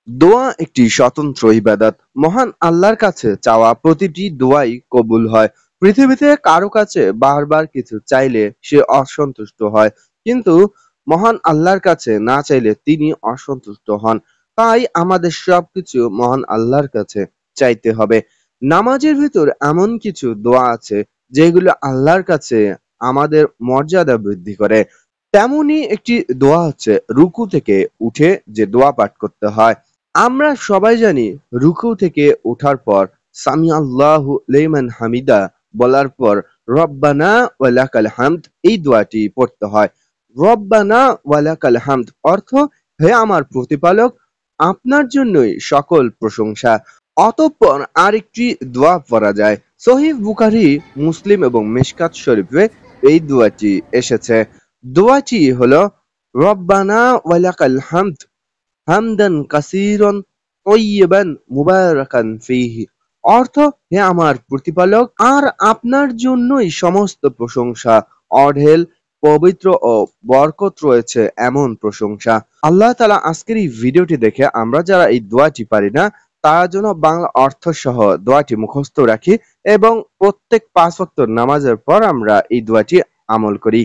দোয়া একটি স্বতন্ত্র ইবাদত। মহান আল্লাহর কাছে চাওয়া প্রতিটি দোয়াই কবুল হয়। পৃথিবীতে কারো কাছে বারবার কিছু চাইলে সে অসন্তুষ্ট হয়, কিন্তু মহান আল্লাহর কাছে না চাইলে তিনি অসন্তুষ্ট হন। তাই আমাদের সবকিছু মহান আল্লাহর কাছে চাইতে হবে। নামাজের ভিতর এমন কিছু দোয়া আছে যেগুলো আল্লাহর কাছে আমাদের মর্যাদা বৃদ্ধি করে। তেমনি একটি দোয়া হচ্ছে রুকু থেকে উঠে যে দোয়া পাঠ করতে হয়। আমরা সবাই জানি রুকু থেকে ওঠার পর সামি আল্লাহু লিমান হামিদা বলার পর রব্বানা ওয়ালাকাল হামদ এই দোয়াটি পড়তে হয়। রব্বানা ওয়ালাকাল হামদ অর্থ, হে আমার প্রতিপালক, আপনার জন্যই সকল প্রশংসা। অতঃপর আরেকটি দোয়া পড়া যায়। সহিহ বুখারী, মুসলিম এবং মিশকাত শরীফে এই দোয়াটি এসেছে। দোয়াটি হলো রব্বানা ওয়ালাকাল হামদ হামদান কাসীরান তয়্যিবান মুবারাকান ফীহি। অর্থ, হে আমার প্রতিপালক, আর আপনার জন্যই সমস্ত প্রশংসা, অঢেল, পবিত্র ও বরকত রয়েছে এমন প্রশংসা। আল্লাহ তাআলা আজকের এই ভিডিওটি দেখে আমরা যারা এই দোয়াটি পারি না তারা যেন বাংলা অর্থ সহ দোয়াটি মুখস্থ রাখি এবং প্রত্যেক ৫ ওয়াক্ত নামাজের পর আমরা এই দোয়াটি আমল করি।